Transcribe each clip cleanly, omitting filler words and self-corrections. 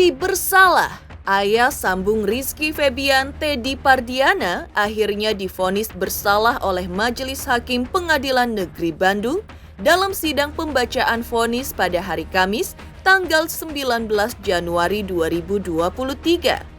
Teddy bersalah. Ayah sambung Rizky Febian Teddy Pardiana akhirnya divonis bersalah oleh Majelis Hakim Pengadilan Negeri Bandung dalam sidang pembacaan vonis pada hari Kamis, tanggal 19 Januari 2023.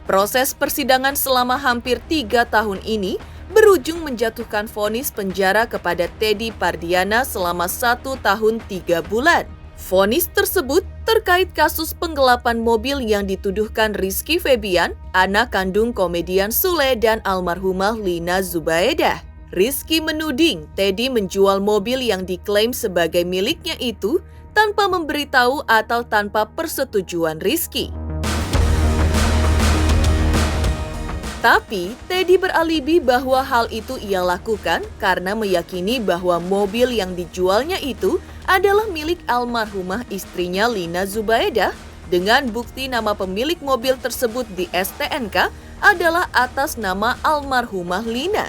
Proses persidangan selama hampir 3 tahun ini berujung menjatuhkan vonis penjara kepada Teddy Pardiana selama 1 tahun 3 bulan. Vonis tersebut terkait kasus penggelapan mobil yang dituduhkan Rizky Febian, anak kandung komedian Sule dan almarhumah Lina Zubaedah. Rizky menuding Teddy menjual mobil yang diklaim sebagai miliknya itu tanpa memberitahu atau tanpa persetujuan Rizky. Tapi, Teddy beralibi bahwa hal itu ia lakukan karena meyakini bahwa mobil yang dijualnya itu adalah milik almarhumah istrinya Lina Zubaedah dengan bukti nama pemilik mobil tersebut di STNK adalah atas nama almarhumah Lina.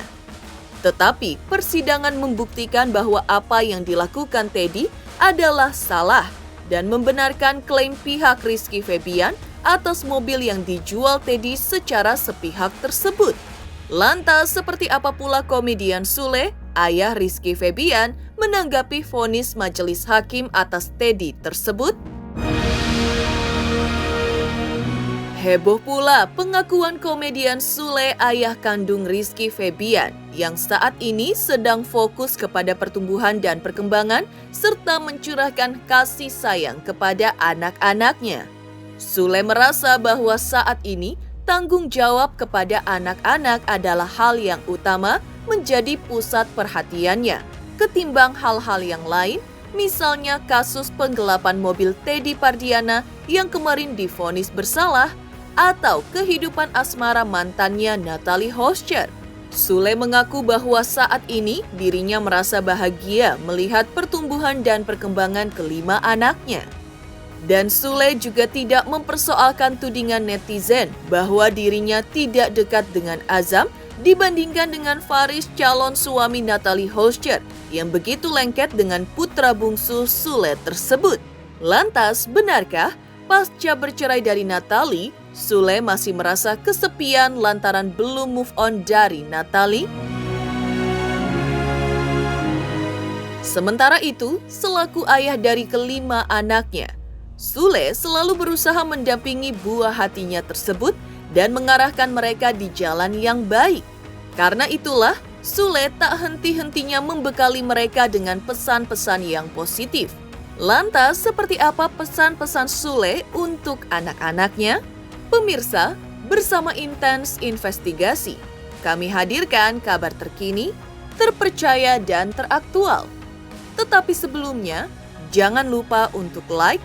Tetapi, persidangan membuktikan bahwa apa yang dilakukan Teddy adalah salah dan membenarkan klaim pihak Rizky Febian atas mobil yang dijual Teddy secara sepihak tersebut. Lantas, seperti apa pula komedian Sule, ayah Rizky Febian, menanggapi vonis majelis hakim atas Teddy tersebut? Heboh pula pengakuan komedian Sule, ayah kandung Rizky Febian, yang saat ini sedang fokus kepada pertumbuhan dan perkembangan serta mencurahkan kasih sayang kepada anak-anaknya. Sule merasa bahwa saat ini tanggung jawab kepada anak-anak adalah hal yang utama menjadi pusat perhatiannya, ketimbang hal-hal yang lain, misalnya kasus penggelapan mobil Teddy Pardiana yang kemarin divonis bersalah, atau kehidupan asmara mantannya Natalie Hoscher. Sule mengaku bahwa saat ini dirinya merasa bahagia melihat pertumbuhan dan perkembangan kelima anaknya. Dan Sule juga tidak mempersoalkan tudingan netizen bahwa dirinya tidak dekat dengan Azam dibandingkan dengan Faris, calon suami Natalie Hoscher yang begitu lengket dengan putra bungsu Sule tersebut. Lantas, benarkah pasca bercerai dari Natalie, Sule masih merasa kesepian lantaran belum move on dari Natalie? Sementara itu, selaku ayah dari kelima anaknya, Sule selalu berusaha mendampingi buah hatinya tersebut dan mengarahkan mereka di jalan yang baik. Karena itulah, Sule tak henti-hentinya membekali mereka dengan pesan-pesan yang positif. Lantas, seperti apa pesan-pesan Sule untuk anak-anaknya? Pemirsa, bersama Intens Investigasi, kami hadirkan kabar terkini, terpercaya dan teraktual. Tetapi sebelumnya, jangan lupa untuk like,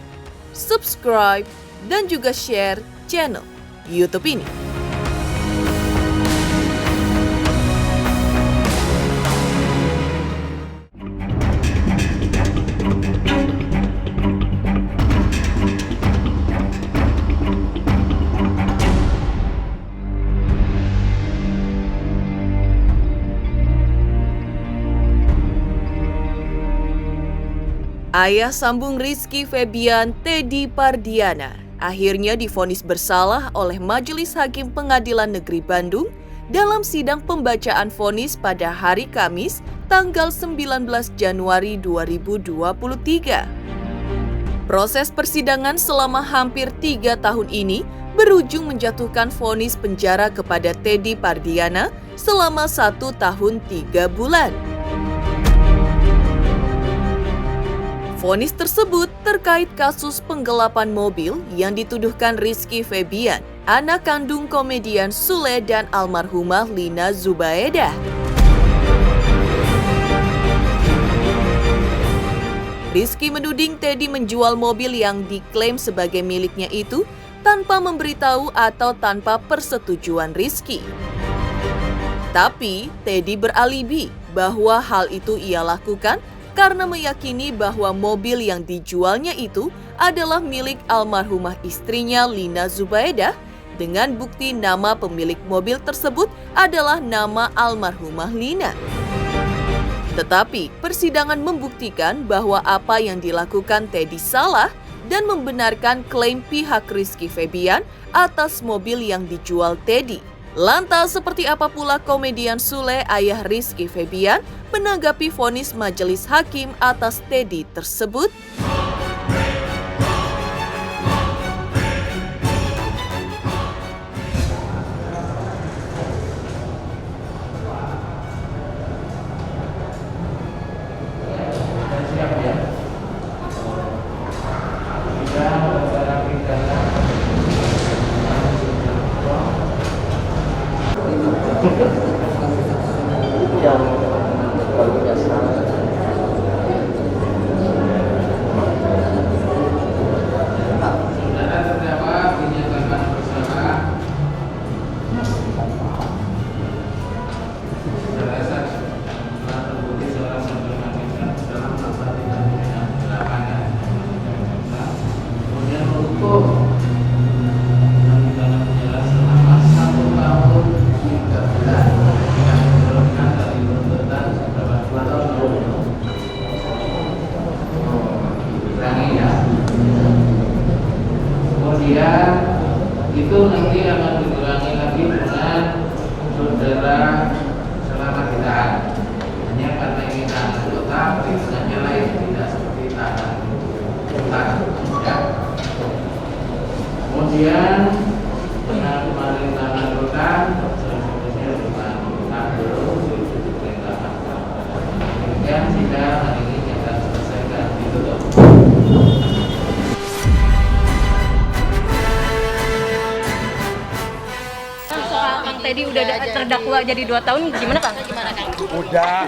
subscribe, dan juga share channel YouTube ini. Ayah sambung Rizky Febian Teddy Pardiana akhirnya divonis bersalah oleh Majelis Hakim Pengadilan Negeri Bandung dalam sidang pembacaan vonis pada hari Kamis, tanggal 19 Januari 2023. Proses persidangan selama hampir 3 tahun ini berujung menjatuhkan vonis penjara kepada Teddy Pardiana selama 1 tahun 3 bulan. Vonis tersebut terkait kasus penggelapan mobil yang dituduhkan Rizky Febian, anak kandung komedian Sule dan almarhumah Lina Zubaedah. Rizky menuding Teddy menjual mobil yang diklaim sebagai miliknya itu tanpa memberitahu atau tanpa persetujuan Rizky. Tapi, Teddy beralibi bahwa hal itu ia lakukan karena meyakini bahwa mobil yang dijualnya itu adalah milik almarhumah istrinya Lina Zubaedah dengan bukti nama pemilik mobil tersebut adalah nama almarhumah Lina. Tetapi persidangan membuktikan bahwa apa yang dilakukan Teddy salah dan membenarkan klaim pihak Rizky Febian atas mobil yang dijual Teddy. Lantas seperti apa pula komedian Sule ayah Rizky Febian menanggapi vonis majelis hakim atas Teddy tersebut? Yang kalau biasa Saudara terdakwa dinyatakan bersalah berdasar telah terbukti seorang sebelumnya dalam pasal 368 ya. Kemudian hukum dan pidana penjara selama 1 tahun 3 bulan yang menurunkan dari tuntutan seberapa 2 tahun dikurangi ya. Kemudian itu nanti akan dikurangi lagi dengan saudara selama ditahan. Hanya karena ini tahanan kota, perhitungannya lain, tidak seperti tahanan kota. Ya. Kemudian dengan kemarin tahanan kota, selanjutnya dengan dulu diperintahkan. Demikian sidang hari ini akan selesai dan ditutup. Soal Kang Teddy udah terdakwa jadi 2 tahun, gimana Kang? udah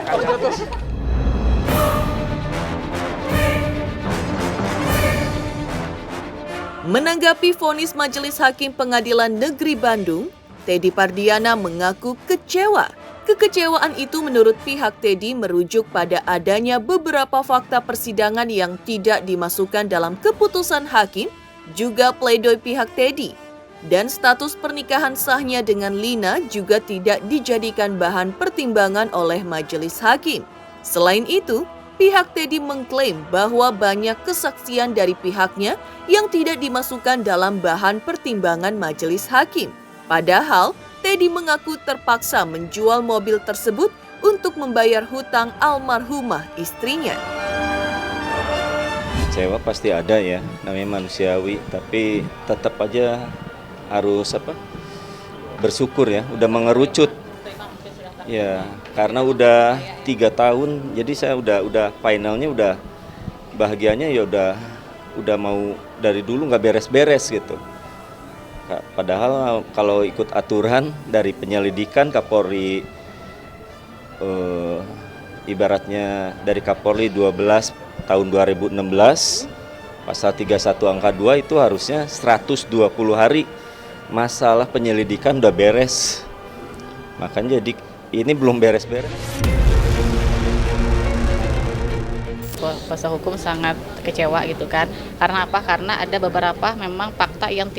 Menanggapi vonis Majelis Hakim Pengadilan Negeri Bandung, Teddy Pardiana mengaku kecewa. Kekecewaan itu menurut pihak Teddy merujuk pada adanya beberapa fakta persidangan yang tidak dimasukkan dalam keputusan hakim, juga pledoi pihak Teddy. Dan status pernikahan sahnya dengan Lina juga tidak dijadikan bahan pertimbangan oleh majelis hakim. Selain itu, pihak Teddy mengklaim bahwa banyak kesaksian dari pihaknya yang tidak dimasukkan dalam bahan pertimbangan majelis hakim. Padahal, Teddy mengaku terpaksa menjual mobil tersebut untuk membayar hutang almarhumah istrinya. Kecewa pasti ada ya, namanya manusiawi, tapi tetap aja harus bersyukur ya, udah mengerucut ya, karena udah 3 tahun, jadi saya udah finalnya, udah bahagianya ya, udah mau dari dulu nggak beres-beres gitu. Padahal kalau ikut aturan dari penyelidikan Kapolri, ibaratnya dari Kapolri 12 tahun 2016 pasal 31 angka 2 itu harusnya 120 hari. Masalah penyelidikan udah beres, makanya jadi ini belum beres-beres. Kuasa hukum sangat kecewa gitu kan. Karena apa? Karena ada beberapa memang fakta yang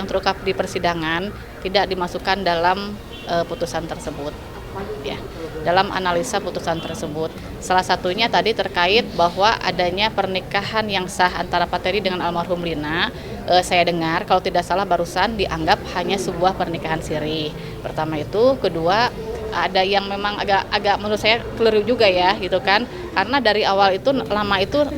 terungkap di persidangan tidak dimasukkan dalam putusan tersebut. Ya, dalam analisa putusan tersebut. Salah satunya tadi terkait bahwa adanya pernikahan yang sah antara Pak Teddy dengan almarhum Lina. Saya dengar kalau tidak salah barusan dianggap hanya sebuah pernikahan siri. Pertama itu, kedua ada yang memang agak menurut saya keliru juga ya gitu kan. Karena dari awal itu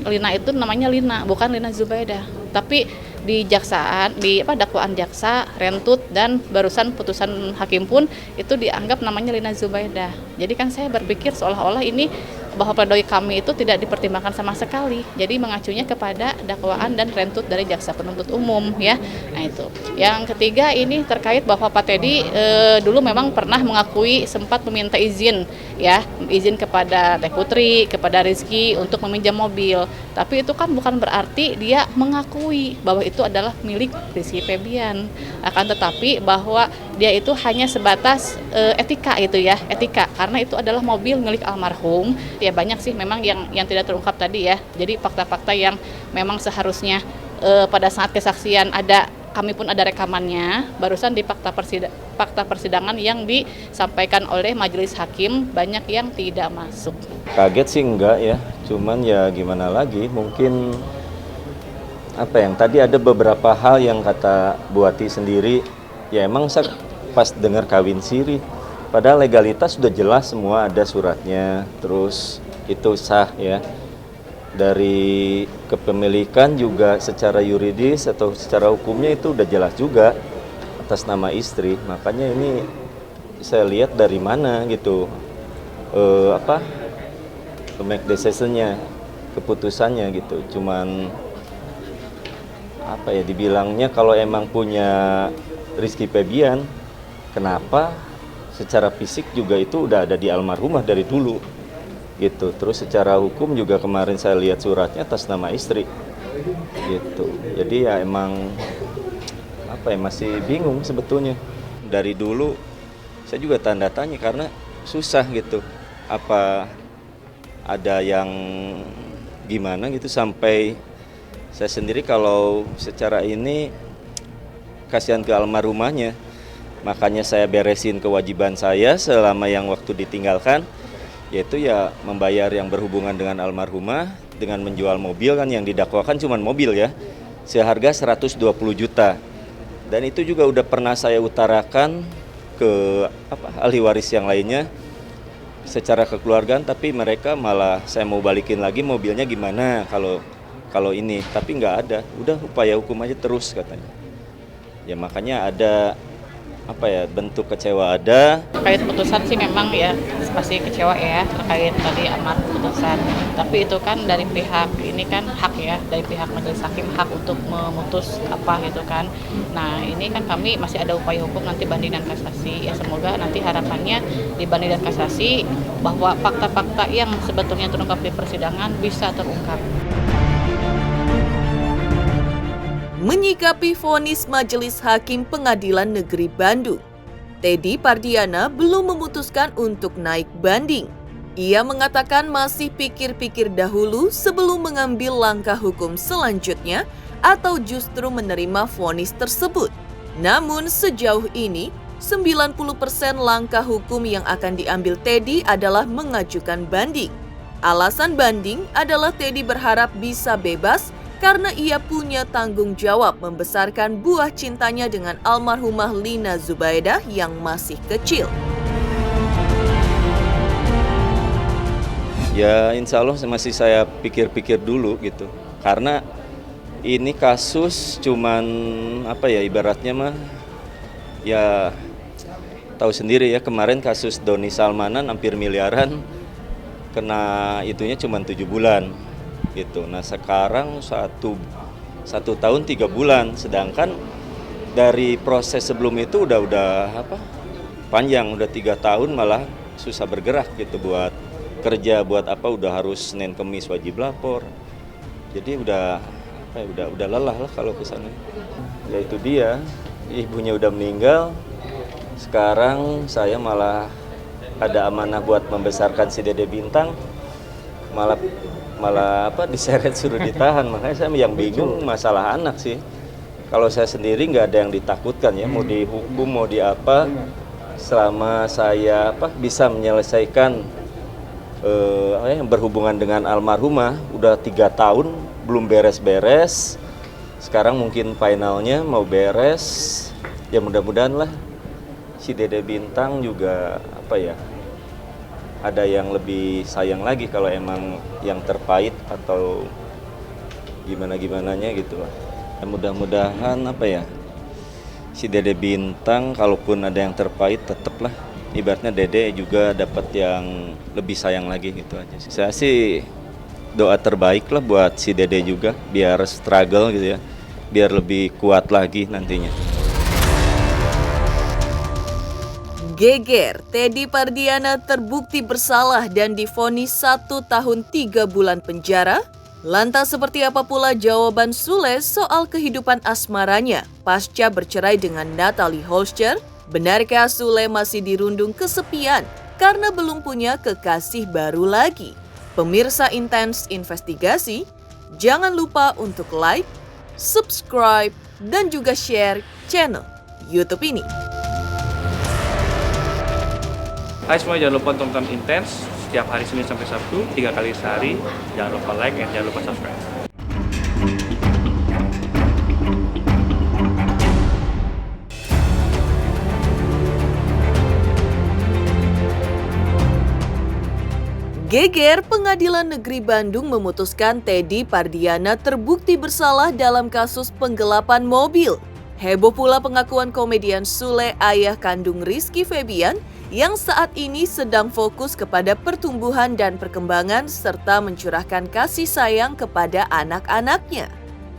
Lina itu namanya Lina, bukan Lina Zubaidah. Tapi di dakwaan jaksa, Rentut dan barusan putusan hakim pun itu dianggap namanya Lina Zubaidah. Jadi kan saya berpikir seolah-olah ini bahwa pledoi kami itu tidak dipertimbangkan sama sekali. Jadi mengacunya kepada dakwaan dan Rentut dari jaksa penuntut umum ya. Nah itu. Yang ketiga ini terkait bahwa Pak Teddy dulu memang pernah mengakui sempat meminta izin kepada Teh Putri, kepada Rizky untuk meminjam mobil. Tapi itu kan bukan berarti dia mengakui bahwa itu adalah milik Rizky Febian. Akan tetapi bahwa dia itu hanya sebatas etika karena itu adalah mobil milik almarhum. Ya banyak sih memang yang tidak terungkap tadi ya. Jadi fakta-fakta yang memang seharusnya pada saat kesaksian kami pun ada rekamannya. Barusan di fakta persidangan yang disampaikan oleh majelis hakim banyak yang tidak masuk. Kaget sih enggak ya, cuman ya gimana lagi, mungkin apa yang tadi ada beberapa hal yang kata Bu Ati sendiri, ya emang saya pas dengar kawin siri, padahal legalitas sudah jelas semua, ada suratnya, terus itu sah ya. Dari kepemilikan juga secara yuridis atau secara hukumnya itu udah jelas juga atas nama istri. Makanya ini saya lihat dari mana gitu make decision-nya, keputusannya gitu. Cuman apa ya dibilangnya, kalau emang punya Rizky Febian, kenapa secara fisik juga itu udah ada di almarhumah dari dulu gitu. Terus secara hukum juga kemarin saya lihat suratnya atas nama istri gitu. Jadi ya emang apa ya, masih bingung sebetulnya. Dari dulu saya juga tanda tanya karena susah gitu, apa ada yang gimana gitu, sampai saya sendiri kalau secara ini kasihan ke almarhumahnya. Makanya saya beresin kewajiban saya selama yang waktu ditinggalkan, yaitu ya membayar yang berhubungan dengan almarhumah dengan menjual mobil, kan yang didakwakan cuma mobil ya, seharga 120 juta. Dan itu juga udah pernah saya utarakan ke ahli waris yang lainnya secara kekeluargaan, tapi mereka malah saya mau balikin lagi mobilnya gimana kalau ini, tapi nggak ada, udah upaya hukum aja terus katanya. Ya makanya ada apa ya, bentuk kecewa ada. Terkait putusan sih memang ya pasti kecewa ya terkait tadi amar putusan. Tapi itu kan dari pihak ini kan hak ya, dari pihak majelis hakim hak untuk memutus apa gitu kan. Nah ini kan kami masih ada upaya hukum nanti banding dan kasasi. Ya semoga nanti harapannya di banding dan kasasi bahwa fakta-fakta yang sebetulnya terungkap di persidangan bisa terungkap. Menyikapi vonis Majelis Hakim Pengadilan Negeri Bandung, Teddy Pardiana belum memutuskan untuk naik banding. Ia mengatakan masih pikir-pikir dahulu sebelum mengambil langkah hukum selanjutnya atau justru menerima vonis tersebut. Namun sejauh ini, 90% langkah hukum yang akan diambil Teddy adalah mengajukan banding. Alasan banding adalah Teddy berharap bisa bebas karena ia punya tanggung jawab membesarkan buah cintanya dengan almarhumah Lina Zubaidah yang masih kecil. Ya insya Allah masih saya pikir-pikir dulu gitu, karena ini kasus cuman apa ya, ibaratnya mah ya tahu sendiri ya, kemarin kasus Doni Salmanan hampir miliaran, kena itunya cuman 7 bulan gitu. Nah sekarang satu tahun 3 bulan, sedangkan dari proses sebelum itu udah panjang, udah 3 tahun malah susah bergerak gitu, buat kerja buat apa, udah harus Senin Kemis wajib lapor. Jadi udah lelah lah kalau ke sana. Ya itu dia, ibunya udah meninggal, sekarang saya malah ada amanah buat membesarkan si Dede Bintang, malah diseret suruh ditahan. Makanya saya yang bingung masalah anak sih. Kalau saya sendiri nggak ada yang ditakutkan ya, mau dihukum mau di apa, selama saya bisa menyelesaikan yang berhubungan dengan almarhumah. Udah 3 tahun belum beres-beres, sekarang mungkin finalnya mau beres. Ya mudah-mudahan lah si Dede Bintang juga ada yang lebih sayang lagi kalau emang yang terpait atau gimana-gimananya gitu lah. Mudah-mudahan si Dede Bintang kalaupun ada yang terpait tetep lah, ibaratnya Dede juga dapat yang lebih sayang lagi gitu aja. Saya sih doa terbaik lah buat si Dede juga, biar struggle gitu ya, biar lebih kuat lagi nantinya. Geger, Teddy Pardiana terbukti bersalah dan divonis 1 tahun 3 bulan penjara. Lantas seperti apa pula jawaban Sule soal kehidupan asmaranya pasca bercerai dengan Natalie Holscher? Benarkah Sule masih dirundung kesepian karena belum punya kekasih baru lagi? Pemirsa Intens Investigasi, jangan lupa untuk like, subscribe, dan juga share channel YouTube ini. Hai semua, jangan lupa tonton Intens setiap hari Senin sampai Sabtu 3 kali sehari. Jangan lupa like dan jangan lupa subscribe. Geger, Pengadilan Negeri Bandung memutuskan Teddy Pardiana terbukti bersalah dalam kasus penggelapan mobil. Heboh pula pengakuan komedian Sule, ayah kandung Rizky Febian, yang saat ini sedang fokus kepada pertumbuhan dan perkembangan serta mencurahkan kasih sayang kepada anak-anaknya.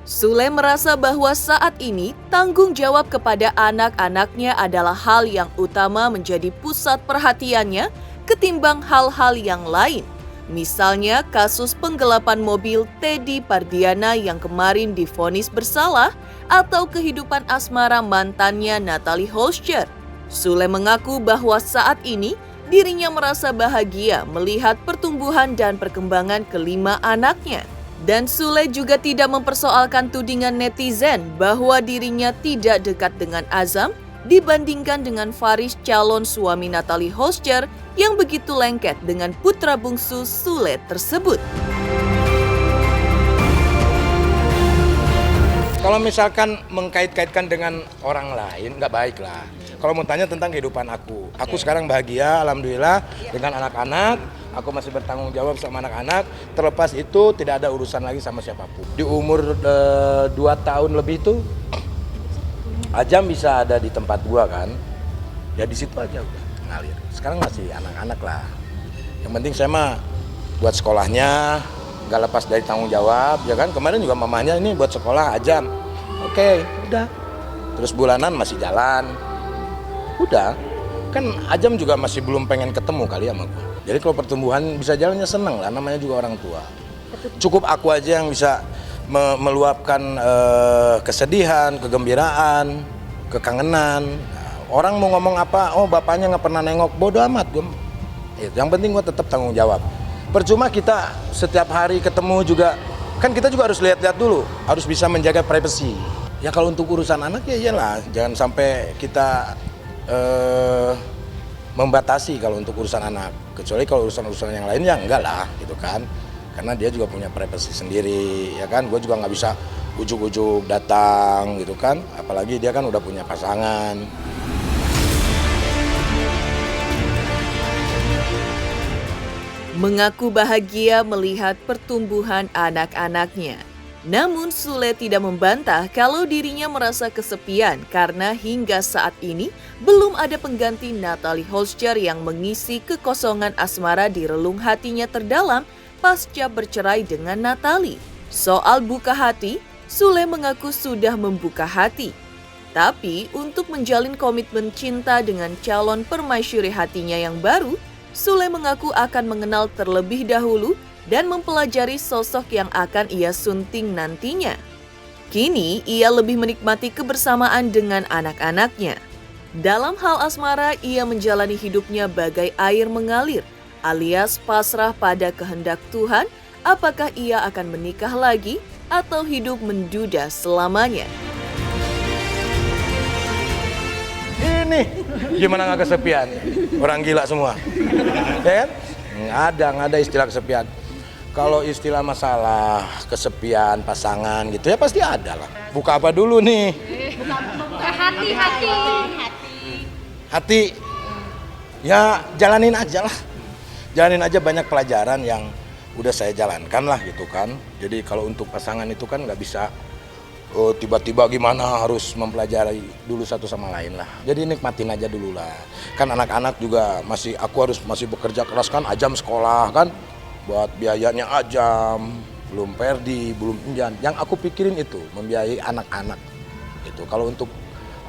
Sule merasa bahwa saat ini tanggung jawab kepada anak-anaknya adalah hal yang utama menjadi pusat perhatiannya ketimbang hal-hal yang lain. Misalnya kasus penggelapan mobil Teddy Pardiana yang kemarin divonis bersalah atau kehidupan asmara mantannya Natalie Holscher. Sule mengaku bahwa saat ini dirinya merasa bahagia melihat pertumbuhan dan perkembangan kelima anaknya. Dan Sule juga tidak mempersoalkan tudingan netizen bahwa dirinya tidak dekat dengan Azam dibandingkan dengan Faris, calon suami Natalie Holscher yang begitu lengket dengan putra bungsu Sule tersebut. Kalau misalkan mengkait-kaitkan dengan orang lain, nggak baik lah. Kalau mau tanya tentang kehidupan aku sekarang bahagia, alhamdulillah, dengan anak-anak. Aku masih bertanggung jawab sama anak-anak. Terlepas itu tidak ada urusan lagi sama siapapun. Di umur 2 tahun lebih itu, Ajam bisa ada di tempat gua kan. Ya di situ aja udah ngalir. Sekarang masih anak-anak lah. Yang penting saya mah buat sekolahnya, nggak lepas dari tanggung jawab, ya kan. Kemarin juga mamanya ini buat sekolah Ajam. Oke, udah. Terus bulanan masih jalan. Udah. Kan Ajam juga masih belum pengen ketemu kali sama gua. Jadi kalau pertumbuhan bisa jalannya seneng lah, namanya juga orang tua. Cukup aku aja yang bisa meluapkan kesedihan, kegembiraan, kekangenan. Orang mau ngomong apa, oh bapaknya nggak pernah nengok, bodo amat. Yang penting gue tetap tanggung jawab. Percuma kita setiap hari ketemu juga, kan kita juga harus lihat-lihat dulu, harus bisa menjaga privasi. Ya kalau untuk urusan anak ya iyalah, jangan sampai kita membatasi kalau untuk urusan anak. Kecuali kalau urusan-urusan yang lain ya enggak lah, gitu kan. Karena dia juga punya privasi sendiri, ya kan. Gue juga nggak bisa ujuk-ujuk datang, gitu kan. Apalagi dia kan udah punya pasangan. Mengaku bahagia melihat pertumbuhan anak-anaknya. Namun Sule tidak membantah kalau dirinya merasa kesepian karena hingga saat ini belum ada pengganti Natalie Holscher yang mengisi kekosongan asmara di relung hatinya terdalam pasca bercerai dengan Natalie. Soal buka hati, Sule mengaku sudah membuka hati. Tapi untuk menjalin komitmen cinta dengan calon permaisuri hatinya yang baru, Sule mengaku akan mengenal terlebih dahulu dan mempelajari sosok yang akan ia sunting nantinya. Kini, ia lebih menikmati kebersamaan dengan anak-anaknya. Dalam hal asmara, ia menjalani hidupnya bagai air mengalir, alias pasrah pada kehendak Tuhan, apakah ia akan menikah lagi atau hidup menduda selamanya. Ini gimana nggak kesepian? Orang gila semua, ya kan? Nggak ada istilah kesepian. Kalau istilah masalah kesepian pasangan gitu ya pasti ada lah. Buka apa dulu nih? Buka hati. Ya jalanin aja lah. Jalanin aja, banyak pelajaran yang udah saya jalankan lah gitu kan. Jadi kalau untuk pasangan itu kan nggak bisa tiba-tiba gimana, harus mempelajari dulu satu sama lain lah. Jadi nikmatin aja dulu lah. Kan anak-anak juga aku masih bekerja keras kan, Ajam sekolah kan. Buat biayanya Ajam, belum perdi, belum pinjam. Yang aku pikirin itu membiayai anak-anak. Itu kalau untuk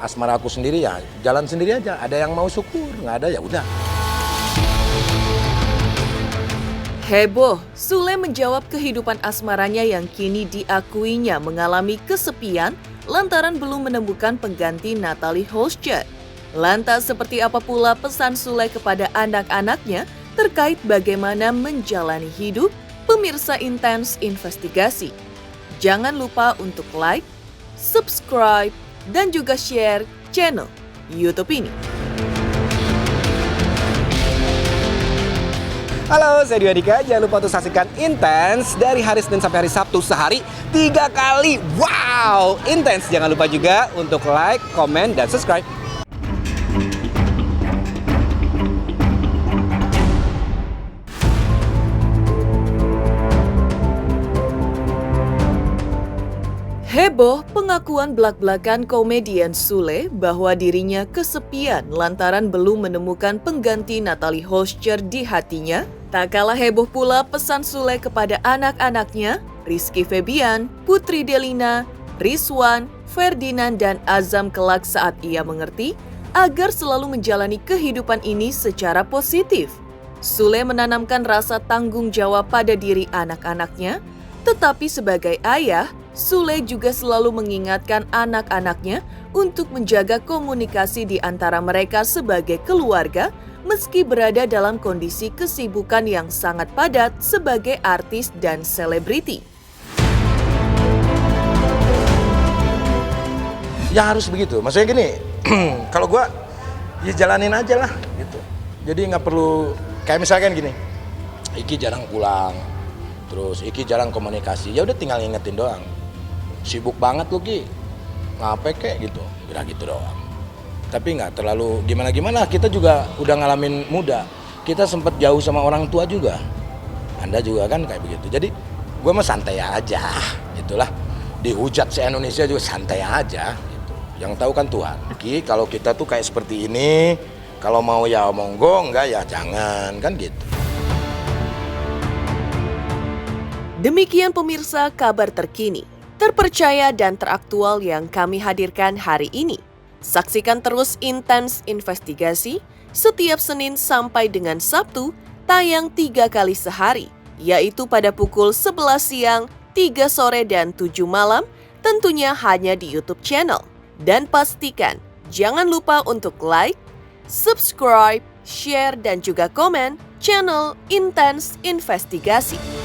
asmara aku sendiri ya jalan sendiri aja. Ada yang mau syukur, nggak ada ya udah. Heboh, Sule menjawab kehidupan asmaranya yang kini diakuinya mengalami kesepian lantaran belum menemukan pengganti Natalie Holscher. Lantas seperti apa pula pesan Sule kepada anak-anaknya terkait bagaimana menjalani hidup? Pemirsa Intens Investigasi. Jangan lupa untuk like, subscribe, dan juga share channel YouTube ini. Halo, saya Dwi Andika. Jangan lupa untuk saksikan Intens dari hari Senin sampai hari Sabtu sehari 3 kali. Wow, Intens. Jangan lupa juga untuk like, komen, dan subscribe. Heboh pengakuan blak-blakan komedian Sule bahwa dirinya kesepian lantaran belum menemukan pengganti Natalie Holscher di hatinya. Tak kalah heboh pula pesan Sule kepada anak-anaknya, Rizky Febian, Putri Delina, Rizwan, Ferdinand, dan Azam kelak saat ia mengerti agar selalu menjalani kehidupan ini secara positif. Sule menanamkan rasa tanggung jawab pada diri anak-anaknya, tetapi sebagai ayah, Sule juga selalu mengingatkan anak-anaknya untuk menjaga komunikasi di antara mereka sebagai keluarga meski berada dalam kondisi kesibukan yang sangat padat sebagai artis dan selebriti. Ya harus begitu, maksudnya gini, kalau gua ya jalanin aja lah gitu. Jadi nggak perlu, kayak misalkan gini, Iki jarang pulang, terus Iki jarang komunikasi, ya udah tinggal ngingetin doang. Sibuk banget lu Ki, ngapain kek gitu, kira gitu doang. Tapi nggak terlalu gimana-gimana, kita juga udah ngalamin muda. Kita sempet jauh sama orang tua juga. Anda juga kan kayak begitu. Jadi gue mah santai aja, itulah. Dihujat se-Indonesia juga santai aja. Gitu. Yang tahu kan Tuhan. Ki, kalau kita tuh kayak seperti ini, kalau mau ya monggo, enggak ya jangan, kan gitu. Demikian pemirsa kabar terkini, terpercaya dan teraktual yang kami hadirkan hari ini. Saksikan terus Intens Investigasi setiap Senin sampai dengan Sabtu, tayang 3 kali sehari, yaitu pada pukul 11 siang, 3 sore, dan 7 malam, tentunya hanya di YouTube channel. Dan pastikan, jangan lupa untuk like, subscribe, share, dan juga komen channel Intens Investigasi.